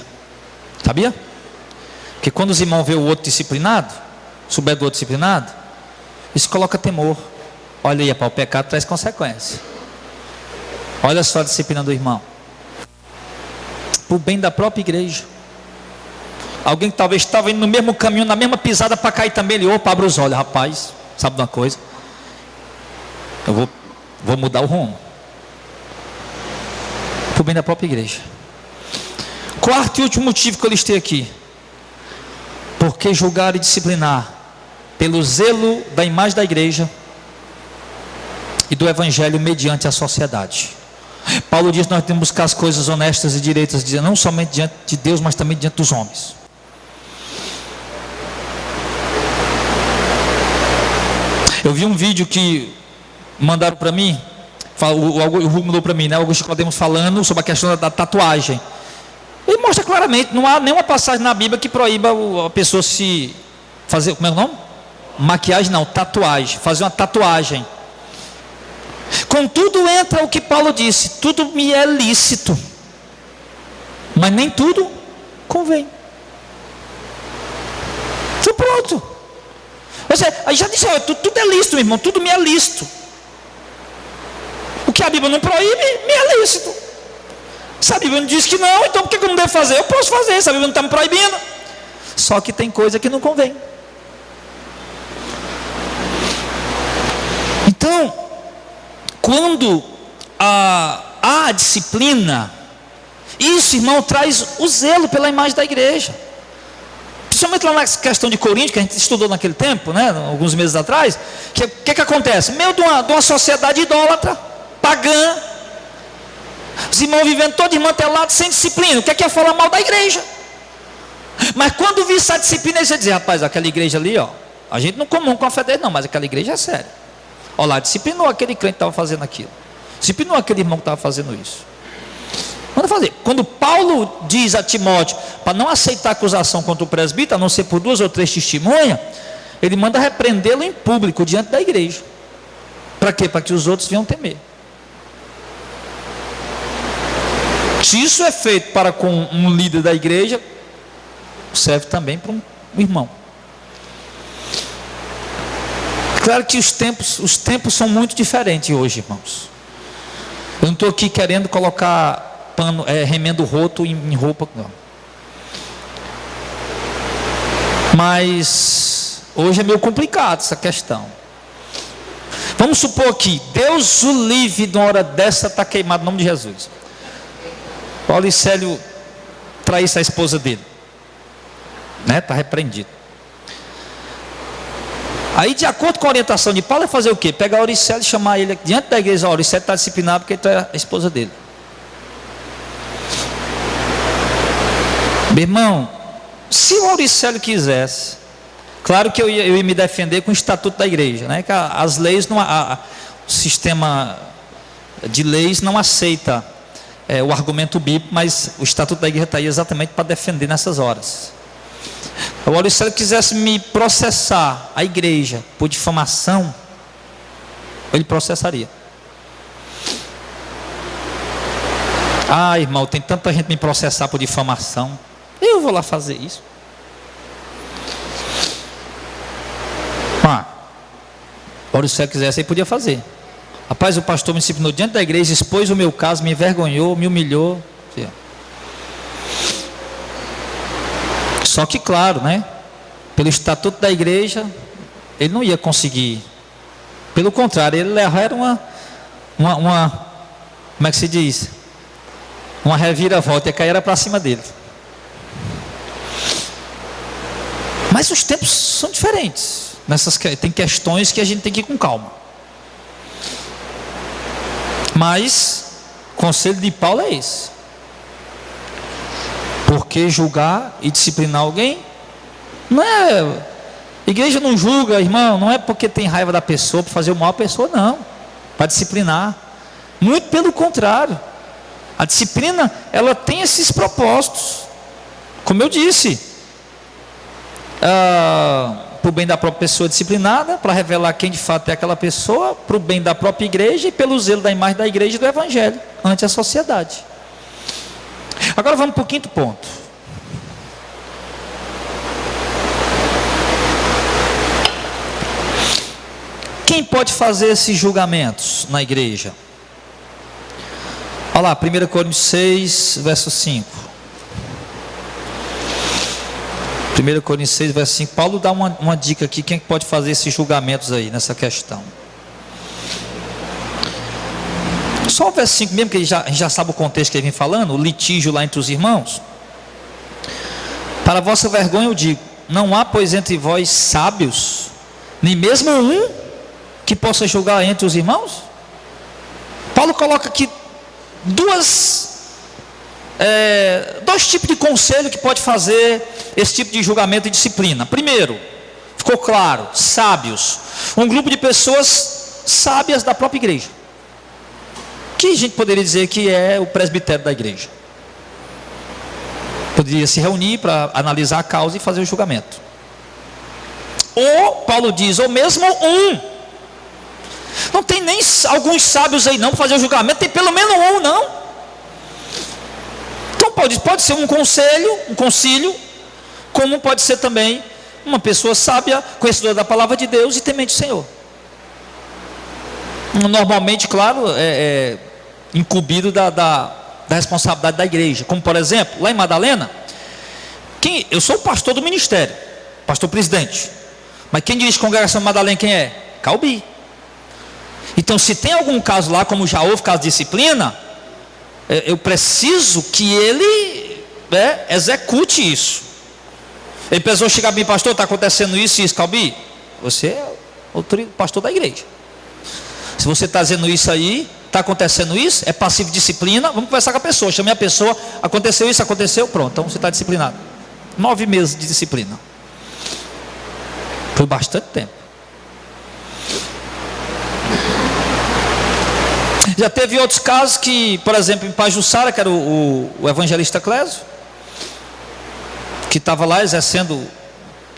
Sabia? Porque quando os irmãos vê o outro disciplinado, souber do outro disciplinado, isso coloca temor. Olha aí, o pecado traz consequência. Olha só a disciplina do irmão. Para o bem da própria igreja. Alguém que talvez estava indo no mesmo caminho, na mesma pisada para cair também, ele, opa, abre os olhos, rapaz, sabe de uma coisa? Eu vou mudar o rumo. Para o bem da própria igreja. Quarto e último motivo que eu listei aqui. Porque julgar e disciplinar pelo zelo da imagem da igreja e do evangelho mediante a sociedade. Paulo diz que nós temos que buscar as coisas honestas e direitas, não somente diante de Deus, mas também diante dos homens. Eu vi um vídeo que mandaram para mim, o Hugo mandou para mim, né? O Augusto Codemos falando sobre a questão da tatuagem. Ele mostra claramente, não há nenhuma passagem na Bíblia que proíba a pessoa se fazer, como é o nome? Maquiagem não, tatuagem, fazer uma tatuagem. Contudo entra o que Paulo disse, tudo me é lícito, mas nem tudo convém. Então pronto. Aí já disse, tudo é lícito, meu irmão, tudo me é lícito. O que a Bíblia não proíbe, me é lícito. Se a Bíblia não diz que não, então por que eu não devo fazer? Eu posso fazer, se a Bíblia não está me proibindo. Só que tem coisa que não convém. Então, quando há disciplina, isso, irmão, traz o zelo pela imagem da igreja. Principalmente lá na questão de Corinto, que a gente estudou naquele tempo, né, alguns meses atrás. O que acontece? Meio de uma sociedade idólatra, pagã, os irmãos vivendo todo desmantelado, sem disciplina. O que é falar mal da igreja? Mas quando vi essa disciplina, eles iam dizer, rapaz, aquela igreja ali, ó, a gente não comum com a fé dele não, mas aquela igreja é séria. Olha lá, disciplinou aquele crente que estava fazendo aquilo, disciplinou aquele irmão que estava fazendo isso. Manda fazer. Quando Paulo diz a Timóteo para não aceitar acusação contra o presbítero, a não ser por 2 ou 3 testemunhas, ele manda repreendê-lo em público diante da igreja. Para quê? Para que os outros venham temer. Se isso é feito para com um líder da igreja, serve também para um irmão. Claro que os tempos são muito diferentes hoje, irmãos. Eu não estou aqui querendo colocar pano, remendo roto em roupa, não. Mas hoje é meio complicado essa questão. Vamos supor que Deus o livre de uma hora dessa está queimado, em nome de Jesus. O Auricélio traísse a esposa dele, né? Está repreendido. Aí, de acordo com a orientação de Paulo, é fazer o quê? Pegar o Auricélio e chamar ele diante da igreja. O Auricélio está disciplinado porque ele é a esposa dele. Meu irmão, se o Auricélio quisesse, claro que eu ia me defender com o estatuto da igreja, né? Que as leis, o sistema de leis não aceita o argumento bíblico, mas o estatuto da igreja está aí exatamente para defender nessas horas. Agora, se ele quisesse me processar, a igreja, por difamação, Ele processaria. Ah, irmão, tem tanta gente me processar por difamação. Eu vou lá fazer isso. Ora, se você quisesse, aí podia fazer. Rapaz, o pastor me disciplinou diante da igreja, expôs o meu caso, me envergonhou, me humilhou. Só que, claro, né? Pelo estatuto da igreja, ele não ia conseguir. Pelo contrário, ele era uma como é que se diz? Uma reviravolta, ia cair era para cima dele. Mas os tempos são diferentes. Tem questões que a gente tem que ir com calma. Mas o conselho de Paulo é esse. Porque julgar e disciplinar alguém não é. Igreja não julga, irmão, não é porque tem raiva da pessoa para fazer o mal à pessoa, não. Para disciplinar. Muito pelo contrário. A disciplina, ela tem esses propósitos. Como eu disse, para o bem da própria pessoa disciplinada, para revelar quem de fato é aquela pessoa, para o bem da própria igreja e pelo zelo da imagem da igreja e do evangelho ante a sociedade. Agora vamos para o quinto ponto. Quem pode fazer esses julgamentos na igreja? Olha lá, 1 Coríntios 6, verso 5. 1 Coríntios 6, verso 5. Paulo dá uma dica aqui, quem pode fazer esses julgamentos aí, nessa questão. Só o verso 5 mesmo, que a gente já sabe o contexto que ele vem falando, o litígio lá entre os irmãos. Para a vossa vergonha eu digo, não há pois entre vós sábios, nem mesmo um que possa julgar entre os irmãos? Paulo coloca aqui dois tipos de conselho que pode fazer esse tipo de julgamento e disciplina. Primeiro, ficou claro, sábios, um grupo de pessoas sábias da própria igreja, que a gente poderia dizer que é o presbitério da igreja. Poderia se reunir para analisar a causa e fazer o julgamento. Ou, Paulo diz, ou mesmo um. Não tem nem alguns sábios aí não para fazer o julgamento, tem pelo menos um não. Então pode ser um concílio, como pode ser também uma pessoa sábia, conhecedora da palavra de Deus e temente o Senhor. Normalmente, claro, incumbido da responsabilidade da igreja. Como por exemplo, lá em Madalena, eu sou o pastor do ministério, pastor presidente. Mas quem dirige a congregação de Madalena quem é? Calbi. Então se tem algum caso lá, como já houve caso de disciplina, eu preciso que ele execute isso. Ele precisou chegar a mim, pastor, está acontecendo isso e isso, Calbi. Você é o pastor da igreja. Se você está dizendo isso aí, está acontecendo isso, é passivo de disciplina, vamos conversar com a pessoa. Chamei a pessoa, aconteceu isso, aconteceu, pronto, então você está disciplinado. 9 meses de disciplina. Foi bastante tempo. Já teve outros casos que, por exemplo, em Pajuçara, que era o evangelista Clésio, que estava lá exercendo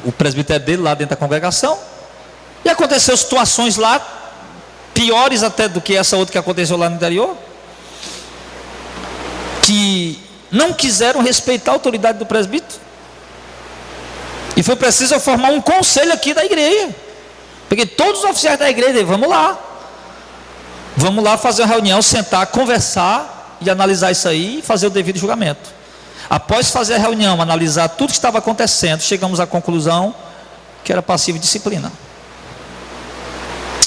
o presbitério dele lá dentro da congregação, e aconteceu situações lá, piores até do que essa outra que aconteceu lá no interior, que não quiseram respeitar a autoridade do presbítero, e foi preciso formar um conselho aqui da igreja, porque todos os oficiais da igreja, vamos lá fazer uma reunião, sentar, conversar e analisar isso aí e fazer o devido julgamento. Após fazer a reunião, analisar tudo que estava acontecendo, chegamos à conclusão que era passivo de disciplina.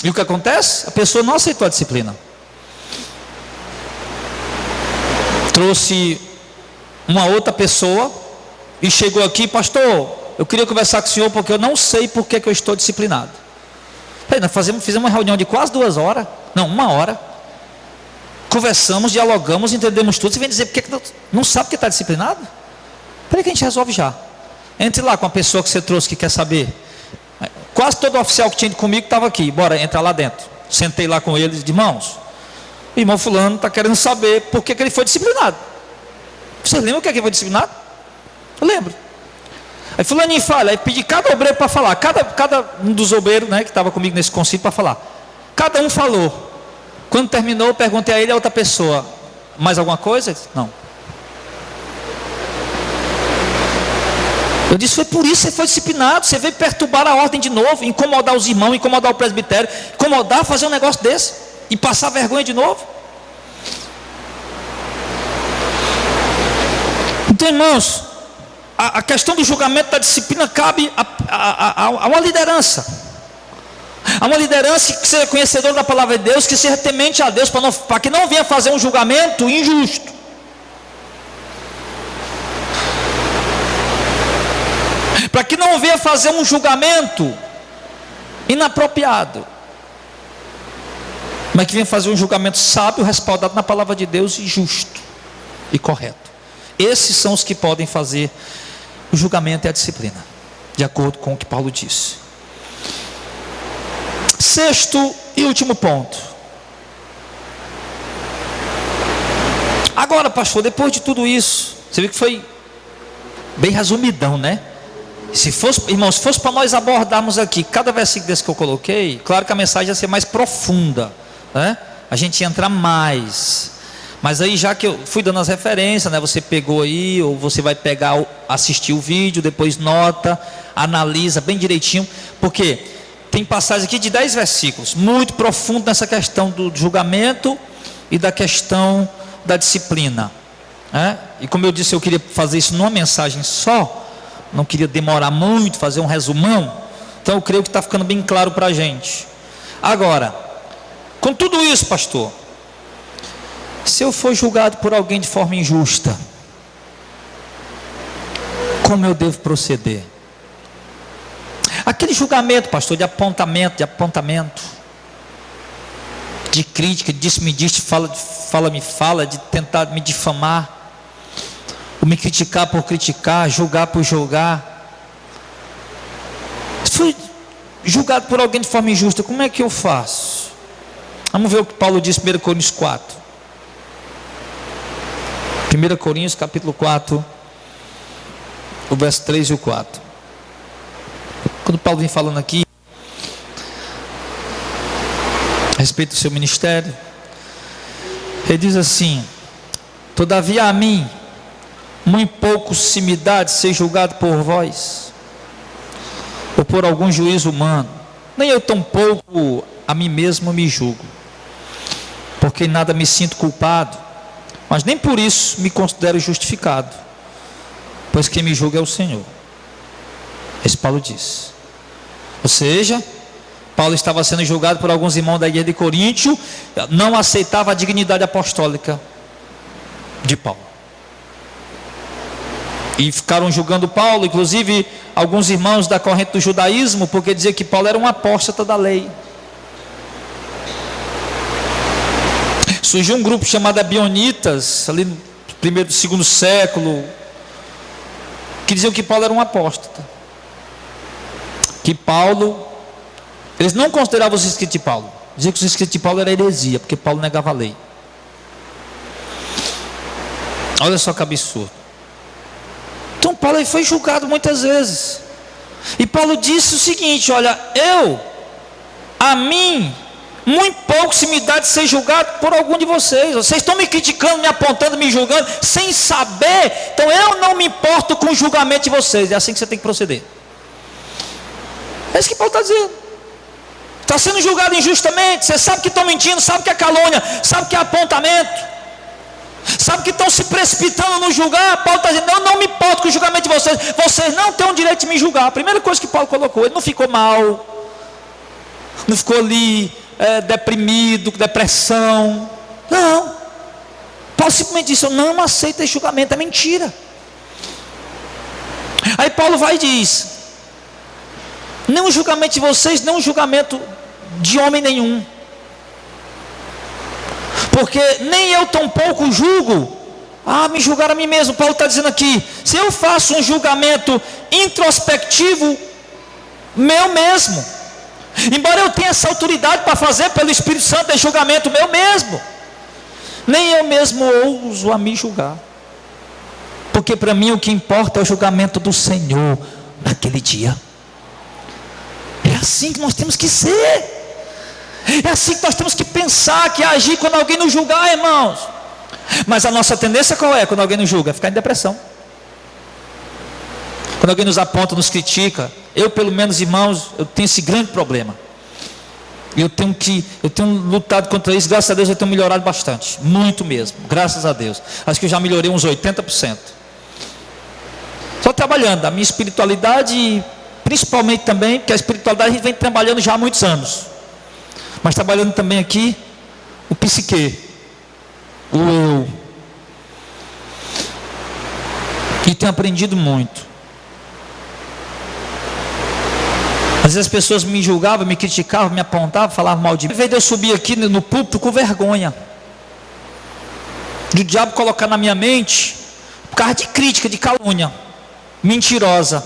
E o que acontece? A pessoa não aceitou a disciplina. Trouxe uma outra pessoa e chegou aqui, pastor, eu queria conversar com o senhor porque eu não sei por que eu estou disciplinado. Aí, nós fizemos uma reunião de quase 2 horas, não, 1 hora. Conversamos, dialogamos, entendemos tudo. Você vem dizer porque não sabe que está disciplinado? Peraí que a gente resolve já. Entre lá com a pessoa que você trouxe que quer saber. Quase todo oficial que tinha ido comigo estava aqui. Bora, entra lá dentro. Sentei lá com eles, irmãos. O irmão fulano está querendo saber por que ele foi disciplinado. Vocês lembram o que ele foi disciplinado? Eu lembro. Aí fulaninho fala, aí pedi cada obreiro para falar, cada um dos obreiros, né, que estava comigo nesse concílio para falar. Cada um falou. Quando terminou, eu perguntei a ele e a outra pessoa: mais alguma coisa? Ele disse, não. Eu disse: foi por isso que você foi disciplinado. Você veio perturbar a ordem de novo, incomodar os irmãos, incomodar o presbitério, incomodar, fazer um negócio desse e passar vergonha de novo. Então, irmãos, a questão do julgamento da disciplina cabe a uma liderança. A uma liderança que seja conhecedora da palavra de Deus, que seja temente a Deus, para que não venha fazer um julgamento injusto. Para que não venha fazer um julgamento inapropriado. Mas que venha fazer um julgamento sábio, respaldado na palavra de Deus e justo e correto. Esses são os que podem fazer o julgamento e a disciplina, de acordo com o que Paulo disse. Sexto e último ponto. Agora, pastor, depois de tudo isso, você viu que foi bem resumidão, né? Se fosse, irmãos, se fosse para nós abordarmos aqui cada versículo desse que eu coloquei, claro que a mensagem ia ser mais profunda, né? A gente ia entrar mais. Mas aí, já que eu fui dando as referências, né? Você pegou aí, ou você vai pegar, assistir o vídeo, depois nota, analisa bem direitinho, porque tem passagem aqui de 10 versículos, muito profundo nessa questão do julgamento e da questão da disciplina, né? E como eu disse, eu queria fazer isso numa mensagem só, não queria demorar muito, fazer um resumão, então eu creio que está ficando bem claro para a gente. Agora, com tudo isso, pastor, se eu for julgado por alguém de forma injusta, como eu devo proceder? Aquele julgamento, pastor, de apontamento, de crítica, de disse-me disse, fala-me fala, de tentar me difamar, ou me criticar por criticar, julgar por julgar. Se fui julgado por alguém de forma injusta, como é que eu faço? Vamos ver o que Paulo diz em 1 Coríntios 4. 1 Coríntios capítulo 4, o verso 3 e o 4. Quando Paulo vem falando aqui a respeito do seu ministério, ele diz assim: todavia a mim muito pouco se me dá de ser julgado por vós, ou por algum juízo humano, nem eu tampouco a mim mesmo me julgo, porque em nada me sinto culpado, mas nem por isso me considero justificado, pois quem me julga é o Senhor. Esse Paulo diz. Ou seja, Paulo estava sendo julgado por alguns irmãos da igreja de Coríntio, não aceitava a dignidade apostólica de Paulo, e ficaram julgando Paulo, inclusive alguns irmãos da corrente do judaísmo, porque dizia que Paulo era um apóstata da lei. Surgiu um grupo chamado Abionitas, ali no primeiro, segundo século, que diziam que Paulo era um apóstata, que Paulo, eles não consideravam os escritos de Paulo, diziam que os escritos de Paulo era heresia, porque Paulo negava a lei. Olha só que absurdo. Então Paulo foi julgado muitas vezes, e Paulo disse o seguinte: olha, a mim muito pouco se me dá de ser julgado por algum de vocês. Vocês estão me criticando, me apontando, me julgando, sem saber. Então eu não me importo com o julgamento de vocês. É assim que você tem que proceder. É isso que Paulo está dizendo. Está sendo julgado injustamente. Você sabe que estão mentindo, sabe que é calúnia, sabe que é apontamento, sabe que estão se precipitando no julgar. Paulo está dizendo: eu não me importo com o julgamento de vocês. Vocês não têm o direito de me julgar. A primeira coisa que Paulo colocou, ele não ficou mal, não ficou ali deprimido, com depressão. Não. Paulo simplesmente disse: eu não aceito esse julgamento, é mentira. Aí Paulo vai e diz: nem o julgamento de vocês, nem o julgamento de homem nenhum, porque nem eu tampouco julgo. Me julgar a mim mesmo. Paulo está dizendo aqui: se eu faço um julgamento introspectivo meu mesmo, embora eu tenha essa autoridade para fazer pelo Espírito Santo, é julgamento meu mesmo, nem eu mesmo ouso a me julgar, porque para mim o que importa é o julgamento do Senhor naquele dia. É assim que nós temos que ser. É assim que nós temos que pensar, que agir quando alguém nos julgar, irmãos. Mas a nossa tendência qual é quando alguém nos julga? Ficar em depressão. Quando alguém nos aponta, nos critica, eu pelo menos, irmãos, eu tenho esse grande problema. Eu tenho lutado contra isso. Graças a Deus eu tenho melhorado bastante, muito mesmo, graças a Deus. Acho que eu já melhorei uns 80%. Só trabalhando a minha espiritualidade, principalmente também, porque a espiritualidade a gente vem trabalhando já há muitos anos, mas trabalhando também aqui o psique, o eu, e tenho aprendido muito. Às vezes as pessoas me julgavam, me criticavam, me apontavam, falavam mal de mim. Ao invés de eu subir aqui no púlpito com vergonha, de o diabo colocar na minha mente, por causa de crítica, de calúnia mentirosa,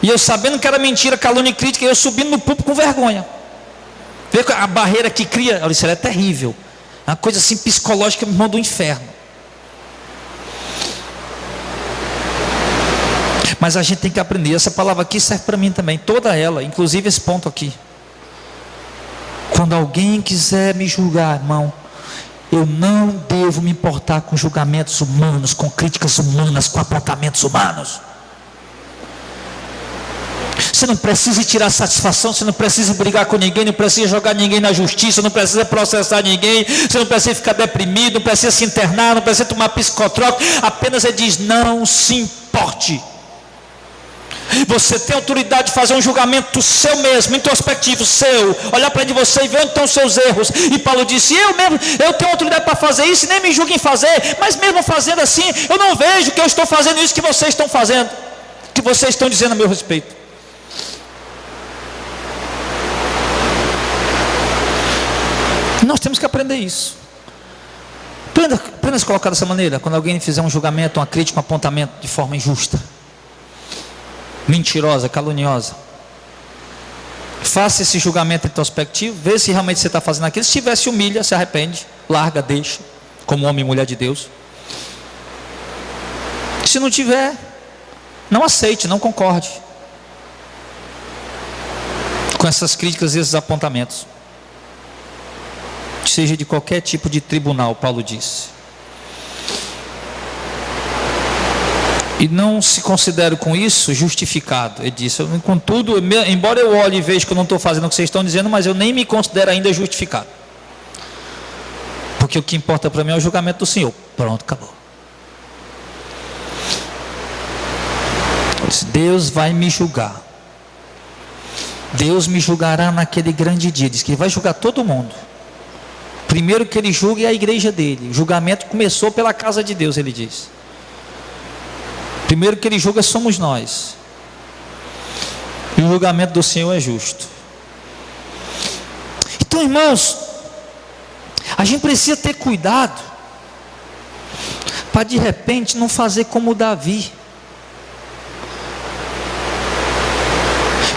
e eu sabendo que era mentira, calúnia e crítica, eu subindo no púlpito com vergonha. Vê a barreira que cria, olha, isso é terrível, é uma coisa assim psicológica, irmão, do inferno. Mas a gente tem que aprender. Essa palavra aqui serve para mim também, toda ela, inclusive esse ponto aqui. Quando alguém quiser me julgar, irmão, eu não devo me importar com julgamentos humanos, com críticas humanas, com apontamentos humanos. Você não precisa tirar satisfação, você não precisa brigar com ninguém, não precisa jogar ninguém na justiça, não precisa processar ninguém, você não precisa ficar deprimido, não precisa se internar, não precisa tomar psicotrópico. Apenas ele diz: não se importe. Você tem autoridade de fazer um julgamento seu mesmo, introspectivo, seu, olhar para dentro de você e ver onde estão os seus erros. E Paulo disse: eu tenho autoridade para fazer isso, e nem me julguem fazer, mas mesmo fazendo assim, eu não vejo que eu estou fazendo isso que vocês estão fazendo, que vocês estão dizendo a meu respeito. Nós temos que aprender isso. Aprenda a se colocar dessa maneira. Quando alguém fizer um julgamento, uma crítica, um apontamento de forma injusta, mentirosa, caluniosa, faça esse julgamento introspectivo, vê se realmente você está fazendo aquilo. Se tiver, se humilha, se arrepende, larga, deixa, como homem e mulher de Deus. Se não tiver, não aceite, não concorde com essas críticas e esses apontamentos, seja de qualquer tipo de tribunal. Paulo disse. E não se considere com isso justificado. Ele disse: contudo, embora eu olhe e veja que eu não estou fazendo o que vocês estão dizendo, mas eu nem me considero ainda justificado, porque o que importa para mim é o julgamento do Senhor. Pronto, acabou. Deus vai me julgar. Deus me julgará naquele grande dia. Diz que Ele vai julgar todo mundo. Primeiro que Ele julga é a igreja dele. O julgamento começou pela casa de Deus, Ele diz. Primeiro que Ele julga somos nós. E o julgamento do Senhor é justo. Então, irmãos, a gente precisa ter cuidado para de repente não fazer como Davi,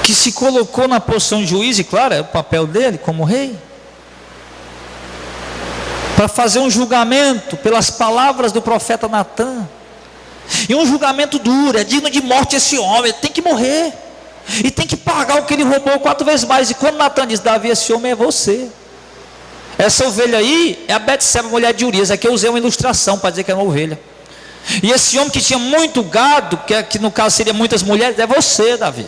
que se colocou na posição de juiz, e claro, é o papel dele como rei, para fazer um julgamento pelas palavras do profeta Natã. E um julgamento duro, é digno de morte esse homem, tem que morrer, e tem que pagar o que ele roubou 4 vezes mais. E quando Natã diz: Davi, esse homem é você. Essa ovelha aí é a Betseba, mulher de Urias. Aqui eu usei uma ilustração para dizer que é uma ovelha. E esse homem que tinha muito gado, que no caso seria muitas mulheres, é você, Davi.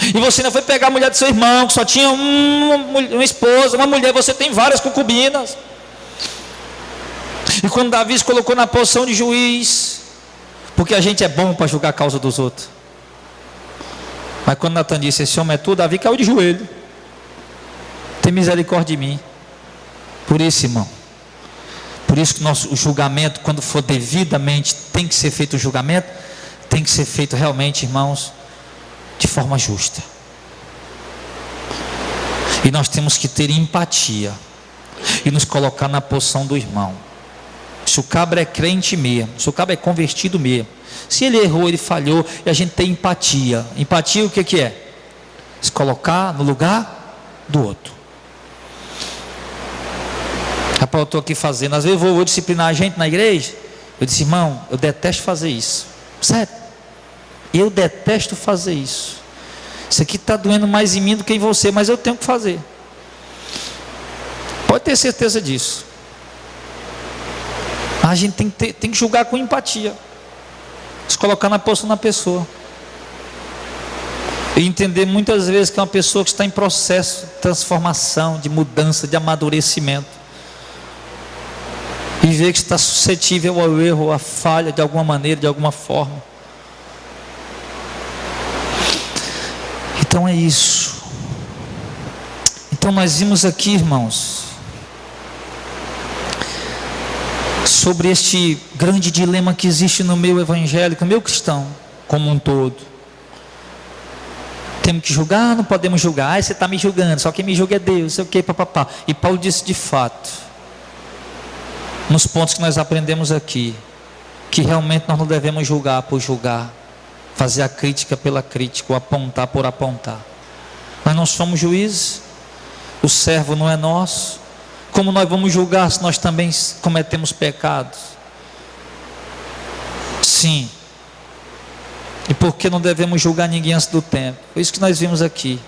E você ainda foi pegar a mulher do seu irmão, que só tinha uma esposa, uma mulher, você tem várias concubinas. E quando Davi se colocou na posição de juiz, porque a gente é bom para julgar a causa dos outros, mas quando Natã disse: esse homem é tu, Davi caiu de joelho. Tem misericórdia de mim. Por isso, irmão, por isso que o julgamento, quando for devidamente, tem que ser feito o julgamento, tem que ser feito realmente, irmãos, de forma justa. E nós temos que ter empatia e nos colocar na posição do irmão. Se o cabra é crente mesmo, se o cabra é convertido mesmo, se ele errou, ele falhou, e a gente tem empatia. Empatia, o que é? Se colocar no lugar do outro. Rapaz, eu estou aqui fazendo, às vezes eu vou disciplinar a gente na igreja. Eu disse: irmão, eu detesto fazer isso. Sério, eu detesto fazer isso. Isso aqui está doendo mais em mim do que em você, mas eu tenho que fazer. Pode ter certeza disso. A gente tem que julgar com empatia, se colocar na posição da pessoa e entender muitas vezes que é uma pessoa que está em processo de transformação, de mudança, de amadurecimento, e ver que está suscetível ao erro, à falha de alguma maneira, de alguma forma. Então é isso. Então nós vimos aqui, irmãos, sobre este grande dilema que existe no meio evangélico, no meio cristão, como um todo. Temos que julgar, não podemos julgar. Você está me julgando, só quem me julga é Deus, sei o que, papapá. E Paulo disse de fato, nos pontos que nós aprendemos aqui, que realmente nós não devemos julgar por julgar, fazer a crítica pela crítica, ou apontar por apontar. Nós não somos juízes, o servo não é nosso. Como nós vamos julgar se nós também cometemos pecados? Sim. E por que não devemos julgar ninguém antes do tempo? Foi isso que nós vimos aqui.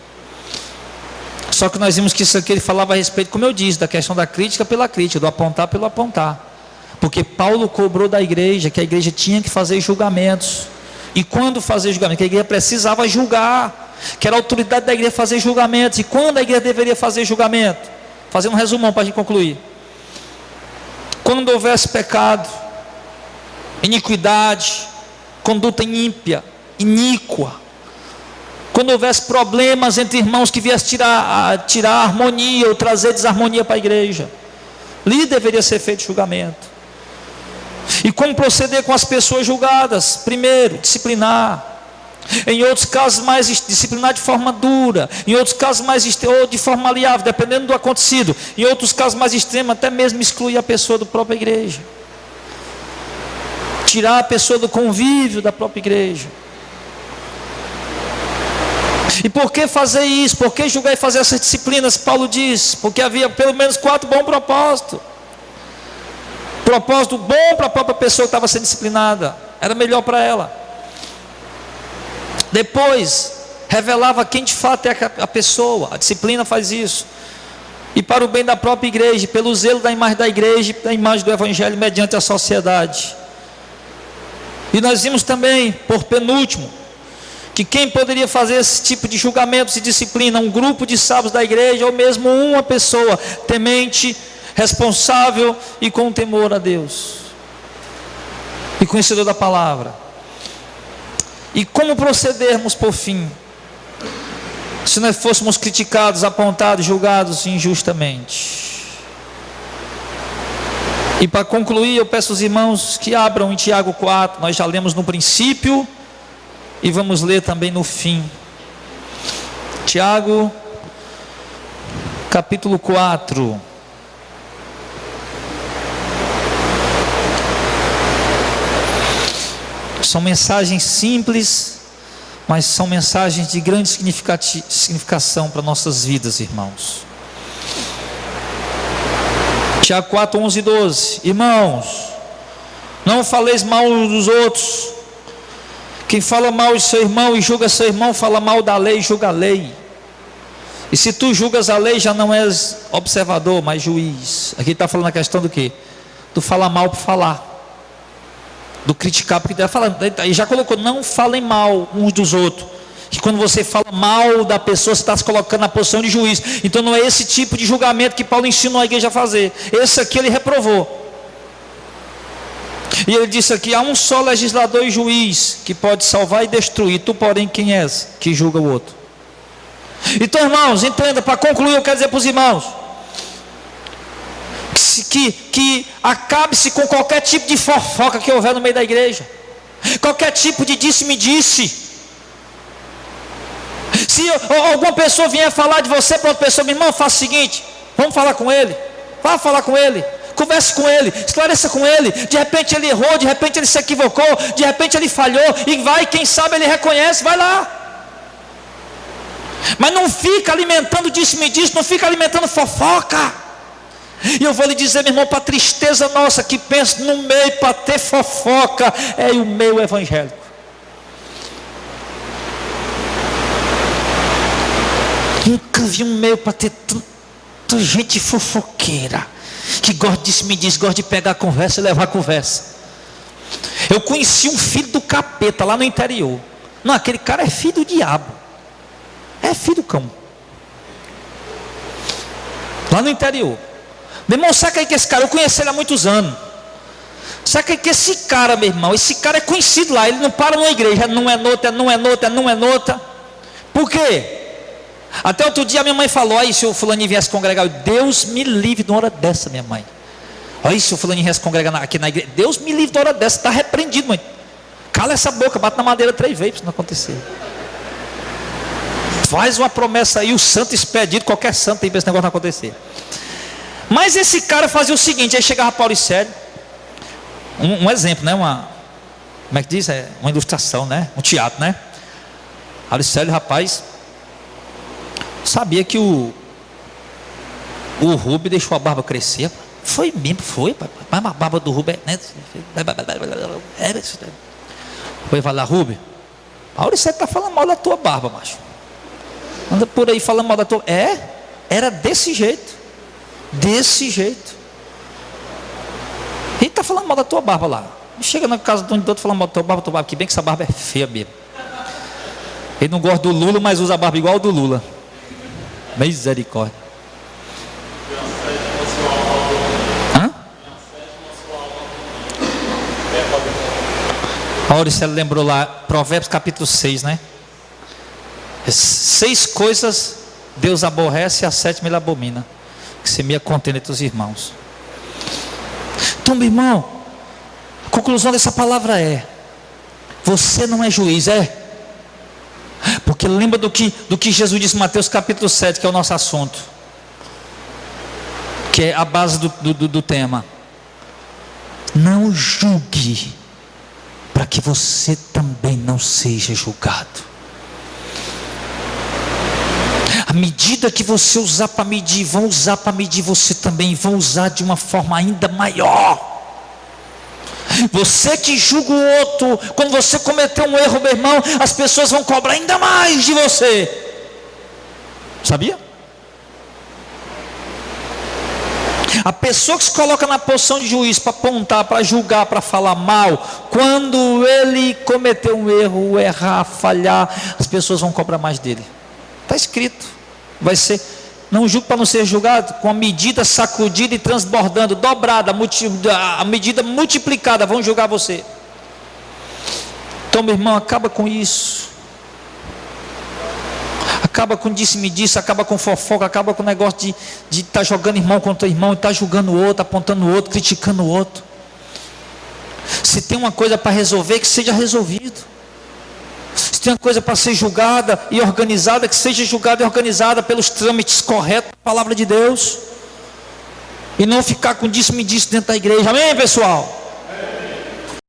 Só que nós vimos que isso aqui ele falava a respeito, como eu disse, da questão da crítica pela crítica, do apontar pelo apontar. Porque Paulo cobrou da igreja que a igreja tinha que fazer julgamentos. E quando fazer julgamento? Que a igreja precisava julgar, que era a autoridade da igreja fazer julgamentos. E quando a igreja deveria fazer julgamento? Fazendo um resumão para a gente concluir. Quando houvesse pecado, iniquidade, conduta ímpia, iníqua, quando houvesse problemas entre irmãos que viessem tirar a harmonia ou trazer desarmonia para a igreja, ali deveria ser feito julgamento. E como proceder com as pessoas julgadas? Primeiro, disciplinar. Em outros casos mais disciplinar de forma dura, em outros casos mais ou de forma maleável, dependendo do acontecido. Em outros casos mais extremos, até mesmo excluir a pessoa da própria igreja, tirar a pessoa do convívio da própria igreja. E por que fazer isso? Por que julgar e fazer essas disciplinas? Paulo diz, porque havia pelo menos 4 bons propósitos. Propósito bom para a própria pessoa que estava sendo disciplinada, era melhor para ela. Depois, revelava quem de fato é a pessoa. A disciplina faz isso. E para o bem da própria igreja, pelo zelo da imagem da igreja, da imagem do evangelho mediante a sociedade. E nós vimos também, por penúltimo, que quem poderia fazer esse tipo de julgamentos e disciplina? Um grupo de sábios da igreja, ou mesmo uma pessoa temente, responsável e com temor a Deus, e conhecedor da palavra. E como procedermos por fim, se nós fôssemos criticados, apontados, julgados injustamente? E para concluir, eu peço aos irmãos que abram em Tiago 4, nós já lemos no princípio e vamos ler também no fim. Tiago, capítulo 4. São mensagens simples, mas são mensagens de grande significação para nossas vidas, irmãos. Tiago 4, 11 e 12. Irmãos, não faleis mal uns dos outros. Quem fala mal de seu irmão e julga seu irmão, fala mal da lei e julga a lei. E se tu julgas a lei, já não és observador, mas juiz. Aqui está falando a questão do quê? Do falar mal por falar, do criticar, porque está falando, e já colocou, não falem mal uns dos outros. Que quando você fala mal da pessoa, você está se colocando na posição de juiz. Então não é esse tipo de julgamento que Paulo ensinou a igreja a fazer. Esse aqui ele reprovou. E ele disse aqui, há um só legislador e juiz que pode salvar e destruir. Tu, porém, quem és que julga o outro? Então, irmãos, entenda, para concluir, eu quero dizer para os irmãos que acabe-se com qualquer tipo de fofoca que houver no meio da igreja, qualquer tipo de disse-me-disse. Se alguma pessoa vier falar de você para outra pessoa, meu irmão, faça o seguinte, vamos falar com ele, vá falar com ele, converse com ele, esclareça com ele. De repente ele errou, de repente ele se equivocou, de repente ele falhou, e vai, quem sabe ele reconhece, vai lá. Mas não fica alimentando disse-me-disse, não fica alimentando fofoca. E eu vou lhe dizer, meu irmão, para a tristeza nossa, que pensa no meio para ter fofoca, é o meio evangélico. Nunca vi um meio para ter quanto gente fofoqueira, que gosta de me diz, gosta de pegar a conversa e levar a conversa. Eu conheci um filho do capeta lá no interior. Não, aquele cara é filho do diabo, é filho do cão, lá no interior. Meu irmão, sabe aí que esse cara, eu conheci ele há muitos anos. Sabe que esse cara, meu irmão, esse cara é conhecido lá, ele não para numa igreja, não é noutra. Por quê? Até outro dia a minha mãe falou: aí se o fulaninho viesse congregar, Deus me livre de uma hora dessa, minha mãe. Olha, se o fulaninho viesse congregar aqui na igreja, Deus me livre de uma hora dessa, está repreendido, mãe. Cala essa boca, bate na madeira 3 vezes para isso não acontecer. Faz uma promessa aí, o santo expedido, qualquer santo aí para esse negócio não acontecer. Mas esse cara fazia o seguinte, aí chegava para Auricélio, um exemplo, né? Como é que diz? Uma ilustração, né? Um teatro, né? Auricélio, rapaz, sabia que o Rubem deixou a barba crescer. Foi mesmo, foi, mas a barba do Rubem foi falar: Rubem, a Auricélio está falando mal da tua barba, macho. Anda por aí falando mal da tua. Era desse jeito. Desse jeito. Ele está falando mal da tua barba lá. Chega na casa de um outro falando mal da tua barba, que bem que essa barba é feia mesmo. Ele não gosta do Lula, mas usa a barba igual do Lula. Misericórdia. Hã? A Auricélio lembrou lá, Provérbios capítulo 6, né? 6 coisas Deus aborrece e a 7ª ele abomina: que semeia contenda entre os irmãos. Então, meu irmão, a conclusão dessa palavra é: você não é juiz, porque lembra do que Jesus disse em Mateus capítulo 7, que é o nosso assunto, que é a base do tema. Não julgue, para que você também não seja julgado. A medida que você usar para medir, vão usar para medir você também, vão usar de uma forma ainda maior. Você que julga o outro, quando você cometer um erro, meu irmão, as pessoas vão cobrar ainda mais de você. Sabia? A pessoa que se coloca na posição de juiz para apontar, para julgar, para falar mal, quando ele cometer um erro, errar, falhar, as pessoas vão cobrar mais dele. Está escrito. Vai ser: não julgue para não ser julgado. Com a medida sacudida e transbordando, dobrada, a medida multiplicada, vão julgar você. Então, meu irmão, acaba com isso. Acaba com disse-me-disse, acaba com fofoca, acaba com o negócio de estar jogando irmão contra irmão, estar julgando o outro, apontando o outro, criticando o outro. Se tem uma coisa para resolver, que seja resolvido. Se tem uma coisa para ser julgada e organizada, que seja julgada e organizada pelos trâmites corretos da palavra de Deus, e não ficar com disse-me-disse dentro da igreja. Amém, pessoal?